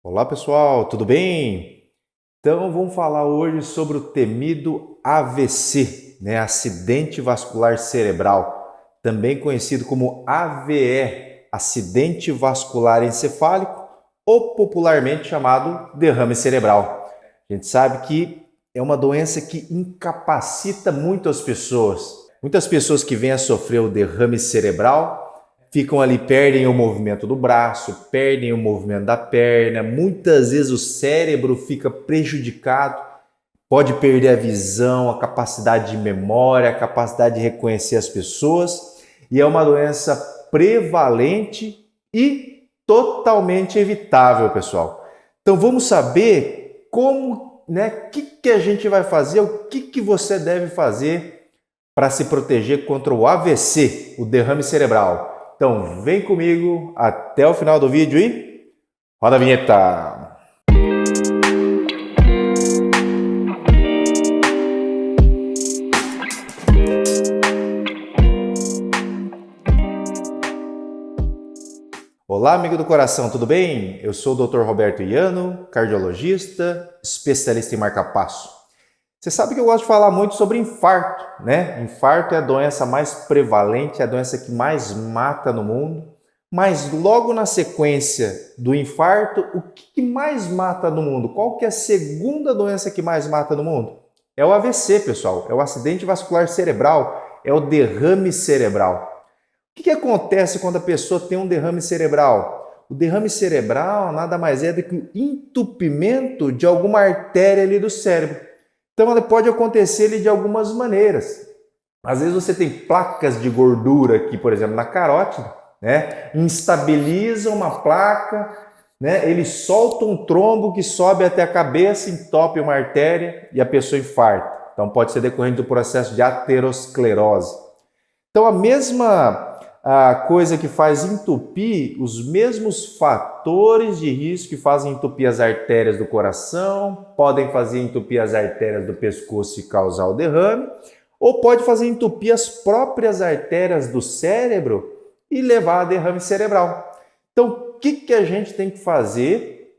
Olá pessoal, tudo bem? Então vamos falar hoje sobre o temido AVC, acidente vascular cerebral, também conhecido como AVE, acidente vascular encefálico, ou popularmente chamado derrame cerebral. A gente sabe que é uma doença que incapacita muito as pessoas. Muitas pessoas que vêm a sofrer o derrame cerebral ficam ali, perdem o movimento do braço, perdem o movimento da perna, muitas vezes o cérebro fica prejudicado, pode perder a visão, a capacidade de memória, a capacidade de reconhecer as pessoas, e é uma doença prevalente e totalmente evitável, pessoal. Então vamos saber como, que a gente vai fazer, o que você deve fazer para se proteger contra o AVC, o derrame cerebral. Então vem comigo até o final do vídeo e roda a vinheta! Olá, amigo do coração, tudo bem? Eu sou o Dr. Roberto Iano, cardiologista, especialista em marca-passo. Você sabe que eu gosto de falar muito sobre infarto, né? Infarto é a doença mais prevalente, é a doença que mais mata no mundo. Mas logo na sequência do infarto, o que mais mata no mundo? Qual que é a segunda doença que mais mata no mundo? É o AVC, pessoal. É o acidente vascular cerebral, é o derrame cerebral. O que acontece quando a pessoa tem um derrame cerebral? O derrame cerebral nada mais é do que o entupimento de alguma artéria ali do cérebro. Então, ela pode acontecer ali de algumas maneiras. Às vezes você tem placas de gordura aqui, por exemplo, na carótida, instabiliza uma placa, ele solta um trombo que sobe até a cabeça, entope uma artéria e a pessoa infarta. Então, pode ser decorrente do processo de aterosclerose. Então, a mesma coisa que faz entupir, os mesmos fatores de risco que fazem entupir as artérias do coração, podem fazer entupir as artérias do pescoço e causar o derrame, ou pode fazer entupir as próprias artérias do cérebro e levar a derrame cerebral. Então, o que a gente tem que fazer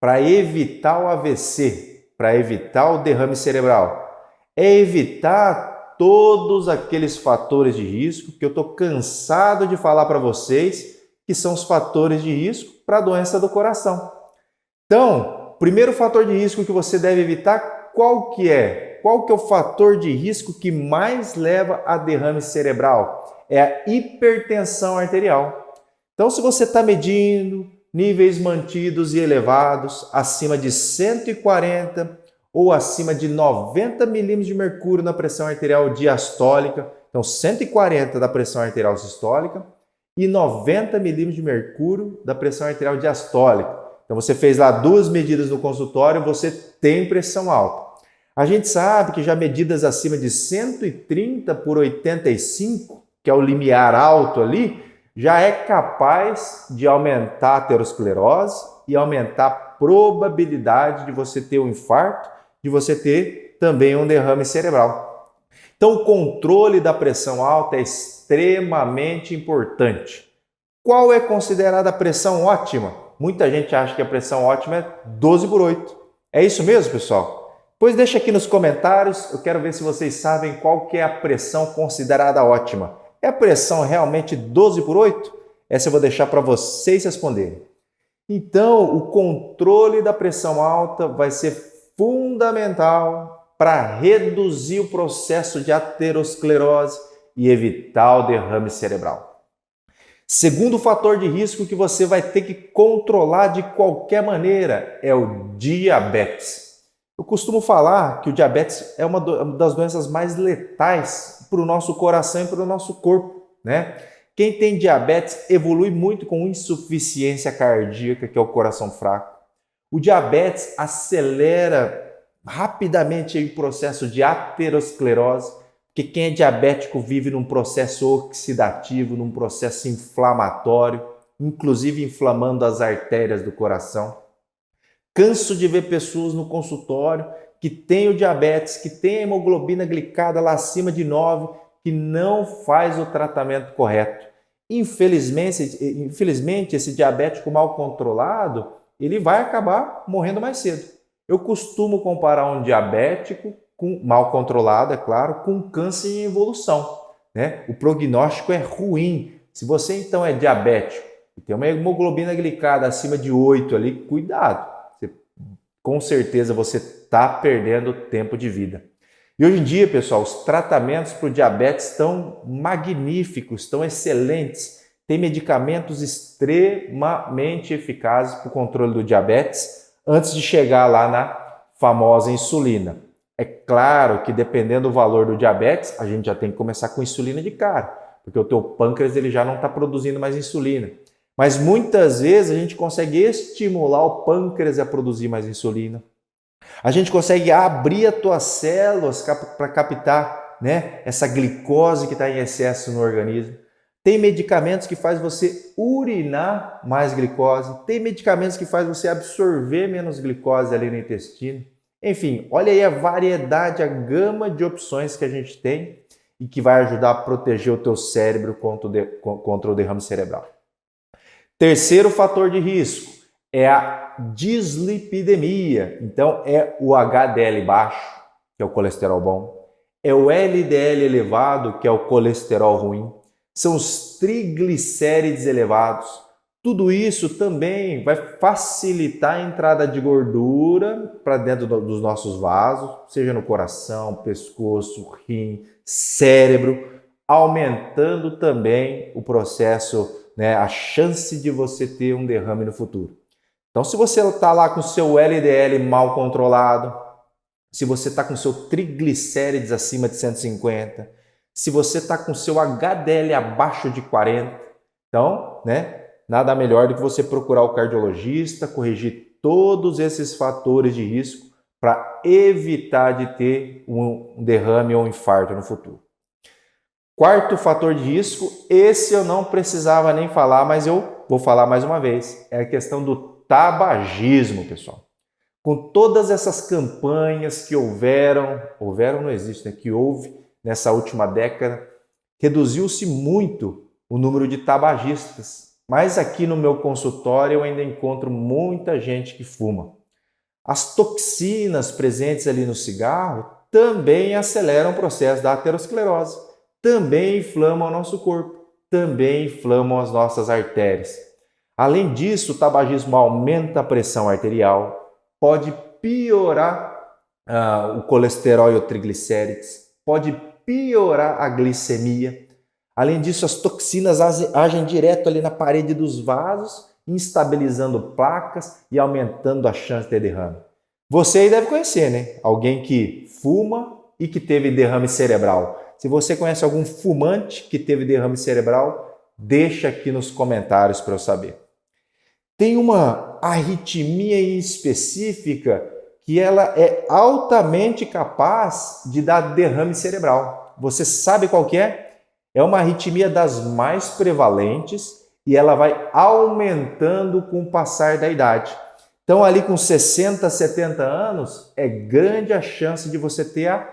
para evitar o AVC, para evitar o derrame cerebral? É evitar todos aqueles fatores de risco que eu estou cansado de falar para vocês, que são os fatores de risco para a doença do coração. Então, primeiro fator de risco que você deve evitar, qual que é? Qual que é o fator de risco que mais leva a derrame cerebral? É a hipertensão arterial. Então, se você está medindo níveis mantidos e elevados, acima de 140 ou acima de 90 milímetros de mercúrio na pressão arterial diastólica, então 140 da pressão arterial sistólica e 90 milímetros de mercúrio da pressão arterial diastólica. Então você fez lá duas medidas no consultório, você tem pressão alta. A gente sabe que já medidas acima de 130 por 85, que é o limiar alto ali, já é capaz de aumentar a aterosclerose e aumentar a probabilidade de você ter um infarto, de você ter também um derrame cerebral. Então, o controle da pressão alta é extremamente importante. Qual é considerada a pressão ótima? Muita gente acha que a pressão ótima é 12 por 8. É isso mesmo, pessoal? Pois deixa aqui nos comentários, eu quero ver se vocês sabem qual que é a pressão considerada ótima. É a pressão realmente 12 por 8? Essa eu vou deixar para vocês responderem. Então, o controle da pressão alta vai ser fundamental para reduzir o processo de aterosclerose e evitar o derrame cerebral. Segundo fator de risco que você vai ter que controlar de qualquer maneira é o diabetes. Eu costumo falar que o diabetes é uma das doenças mais letais para o nosso coração e para o nosso corpo, Quem tem diabetes evolui muito com insuficiência cardíaca, que é o coração fraco. O diabetes acelera rapidamente o processo de aterosclerose, porque quem é diabético vive num processo oxidativo, num processo inflamatório, inclusive inflamando as artérias do coração. Canso de ver pessoas no consultório que têm o diabetes, que têm a hemoglobina glicada lá acima de 9, que não faz o tratamento correto. Infelizmente, esse diabético mal controlado, ele vai acabar morrendo mais cedo. Eu costumo comparar um diabético mal controlado, é claro, com câncer em evolução, né? O prognóstico é ruim. Se você então é diabético e tem uma hemoglobina glicada acima de 8 ali, cuidado. Com certeza você está perdendo tempo de vida. E hoje em dia, pessoal, os tratamentos para o diabetes estão magníficos, estão excelentes. Tem medicamentos extremamente eficazes para o controle do diabetes antes de chegar lá na famosa insulina. É claro que dependendo do valor do diabetes, a gente já tem que começar com insulina de cara, porque o teu pâncreas ele já não está produzindo mais insulina. Mas muitas vezes a gente consegue estimular o pâncreas a produzir mais insulina. A gente consegue abrir as tuas células para captar, né, essa glicose que está em excesso no organismo. Tem medicamentos que faz você urinar mais glicose. Tem medicamentos que faz você absorver menos glicose ali no intestino. Enfim, olha aí a variedade, a gama de opções que a gente tem e que vai ajudar a proteger o teu cérebro contra o derrame cerebral. Terceiro fator de risco é a dislipidemia. Então, é o HDL baixo, que é o colesterol bom, é o LDL elevado, que é o colesterol ruim, são os triglicérides elevados. Tudo isso também vai facilitar a entrada de gordura para dentro dos nossos vasos, seja no coração, pescoço, rim, cérebro, aumentando também o processo, né, a chance de você ter um derrame no futuro. Então, se você está lá com o seu LDL mal controlado, se você está com o seu triglicérides acima de 150, se você está com o seu HDL abaixo de 40, então, né, nada melhor do que você procurar o cardiologista, corrigir todos esses fatores de risco para evitar de ter um derrame ou um infarto no futuro. Quarto fator de risco, esse eu não precisava nem falar, mas eu vou falar mais uma vez, é a questão do tabagismo, pessoal. Com todas essas campanhas que houveram não existe, né? Que houve nessa última década, reduziu-se muito o número de tabagistas. Mas aqui no meu consultório eu ainda encontro muita gente que fuma. As toxinas presentes ali no cigarro também aceleram o processo da aterosclerose, também inflamam o nosso corpo, também inflamam as nossas artérias. Além disso, o tabagismo aumenta a pressão arterial, pode piorar o colesterol e o triglicérides, pode piorar a glicemia. Além disso, as toxinas agem direto ali na parede dos vasos, instabilizando placas e aumentando a chance de ter derrame. Você aí deve conhecer, né? Alguém que fuma e que teve derrame cerebral. Se você conhece algum fumante que teve derrame cerebral, deixa aqui nos comentários para eu saber. Tem uma arritmia específica que ela é altamente capaz de dar derrame cerebral. Você sabe qual que é? É uma arritmia das mais prevalentes e ela vai aumentando com o passar da idade. Então, ali com 60, 70 anos, é grande a chance de você ter a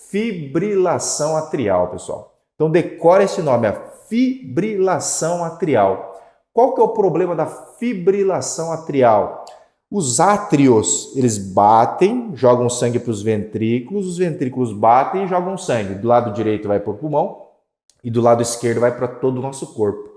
fibrilação atrial, pessoal. Então, decore esse nome, a fibrilação atrial. Qual que é o problema da fibrilação atrial? Os átrios, eles batem, jogam sangue para os ventrículos batem e jogam sangue. Do lado direito vai para o pulmão e do lado esquerdo vai para todo o nosso corpo.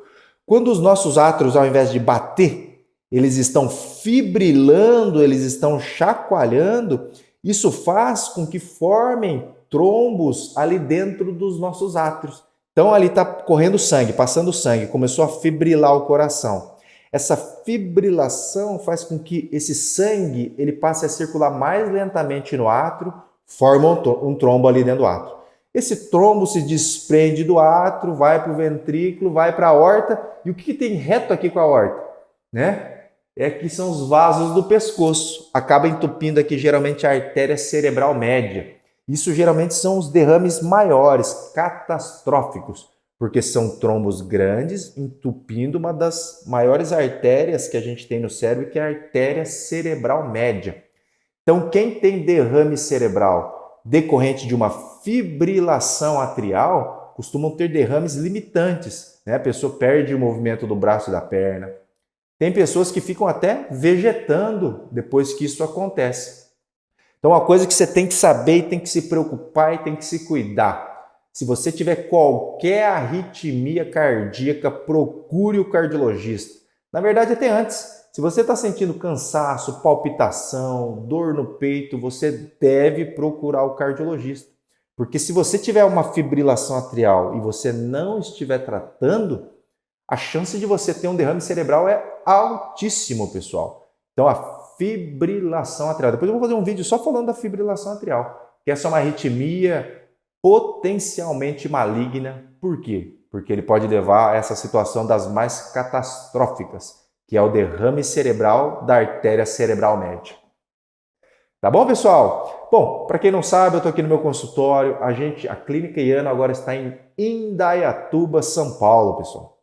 Quando os nossos átrios, ao invés de bater, eles estão fibrilando, eles estão chacoalhando, isso faz com que formem trombos ali dentro dos nossos átrios. Então ali está correndo sangue, passando sangue, começou a fibrilar o coração. Essa fibrilação faz com que esse sangue ele passe a circular mais lentamente no átrio, forma um trombo ali dentro do átrio. Esse trombo se desprende do átrio, vai para o ventrículo, vai para a aorta. E o que tem reto aqui com a aorta? Né? É que são os vasos do pescoço. Acaba entupindo aqui geralmente a artéria cerebral média. Isso geralmente são os derrames maiores, catastróficos, porque são trombos grandes entupindo uma das maiores artérias que a gente tem no cérebro, que é a artéria cerebral média. Então, quem tem derrame cerebral decorrente de uma fibrilação atrial, costumam ter derrames limitantes, né? A pessoa perde o movimento do braço e da perna, Tem pessoas que ficam até vegetando depois que isso acontece. Então, uma coisa que você tem que saber e tem que se preocupar e tem que se cuidar. Se você tiver qualquer arritmia cardíaca, procure o cardiologista. Na verdade, até antes. Se você está sentindo cansaço, palpitação, dor no peito, você deve procurar o cardiologista. Porque se você tiver uma fibrilação atrial e você não estiver tratando, a chance de você ter um derrame cerebral é altíssimo, pessoal. Então, a fibrilação atrial. Depois eu vou fazer um vídeo só falando da fibrilação atrial, que essa é uma arritmia potencialmente maligna. Por quê? Porque ele pode levar a essa situação das mais catastróficas, que é o derrame cerebral da artéria cerebral média. Tá bom, pessoal? Bom, para quem não sabe, eu estou aqui no meu consultório. A Clínica Iano agora está em Indaiatuba, São Paulo, pessoal.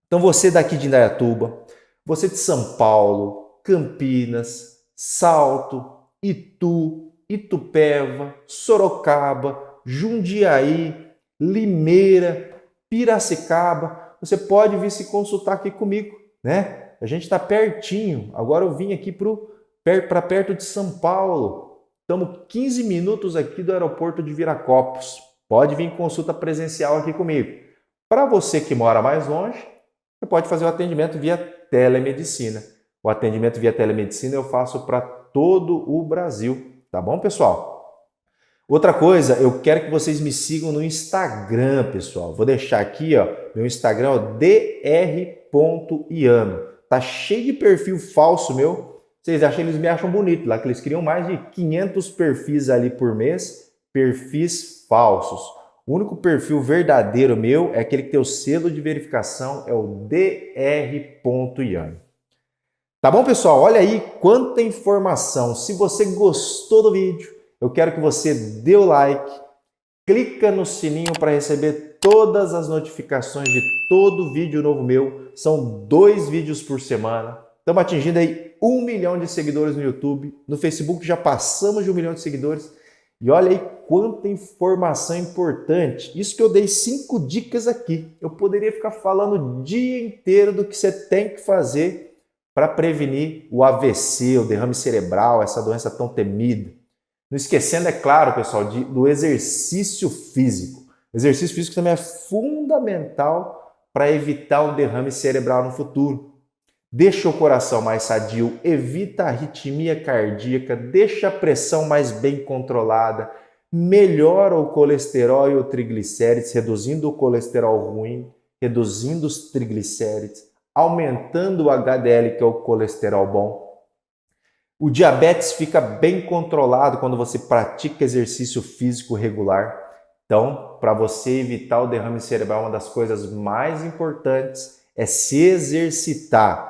Então você daqui de Indaiatuba, você de São Paulo, Campinas, Salto, Itu, Itupeva, Sorocaba, Jundiaí, Limeira, Piracicaba, você pode vir se consultar aqui comigo, né? A gente está pertinho. Agora eu vim aqui para perto de São Paulo. Estamos 15 minutos aqui do aeroporto de Viracopos. Pode vir em consulta presencial aqui comigo. Para você que mora mais longe, você pode fazer o atendimento via telemedicina. O atendimento via telemedicina eu faço para todo o Brasil. Tá bom, pessoal? Outra coisa, eu quero que vocês me sigam no Instagram, pessoal. Vou deixar aqui, ó, meu Instagram é dr.iano. Tá cheio de perfil falso meu. Vocês acham, eles me acham bonito lá, que eles criam mais de 500 perfis ali por mês, perfis falsos. O único perfil verdadeiro meu é aquele que tem o selo de verificação, é o dr.iano. Tá bom, pessoal? Olha aí quanta informação. Se você gostou do vídeo, eu quero que você dê o like, clica no sininho para receber todas as notificações de todo vídeo novo meu. São 2 vídeos por semana. Estamos atingindo aí 1 milhão de seguidores no YouTube. No Facebook já passamos de 1 milhão de seguidores. E olha aí quanta informação importante. Isso que eu dei 5 dicas aqui. Eu poderia ficar falando o dia inteiro do que você tem que fazer para prevenir o AVC, o derrame cerebral, essa doença tão temida. Não esquecendo, é claro, pessoal, do exercício físico. O exercício físico também é fundamental para evitar um derrame cerebral no futuro. Deixa o coração mais sadio, evita a arritmia cardíaca, deixa a pressão mais bem controlada, melhora o colesterol e o triglicérides, reduzindo o colesterol ruim, reduzindo os triglicérides, aumentando o HDL, que é o colesterol bom. O diabetes fica bem controlado quando você pratica exercício físico regular. Então, para você evitar o derrame cerebral, uma das coisas mais importantes é se exercitar.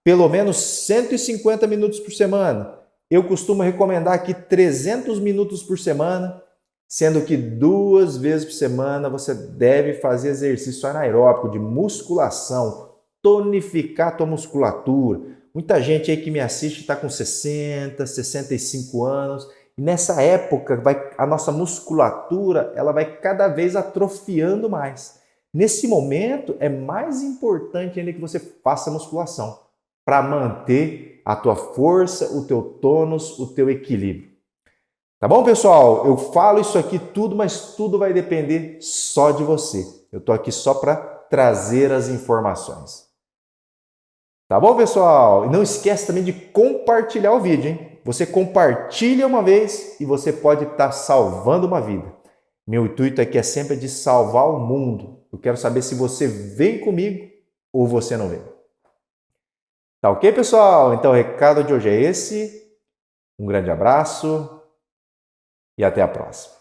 Pelo menos 150 minutos por semana. Eu costumo recomendar aqui 300 minutos por semana, sendo que 2 vezes por semana você deve fazer exercício anaeróbico de musculação, tonificar a tua musculatura. Muita gente aí que me assiste está com 60, 65 anos e nessa época a nossa musculatura ela vai cada vez atrofiando mais. Nesse momento é mais importante ainda que você faça musculação para manter a tua força, o teu tônus, o teu equilíbrio. Tá bom, pessoal? Eu falo isso aqui tudo, mas tudo vai depender só de você. Eu estou aqui só para trazer as informações. Tá bom, pessoal? E não esquece também de compartilhar o vídeo, hein? Você compartilha uma vez e você pode estar salvando uma vida. Meu intuito aqui é sempre de salvar o mundo. Eu quero saber se você vem comigo ou você não vem. Tá ok, pessoal? Então o recado de hoje é esse. Um grande abraço e até a próxima.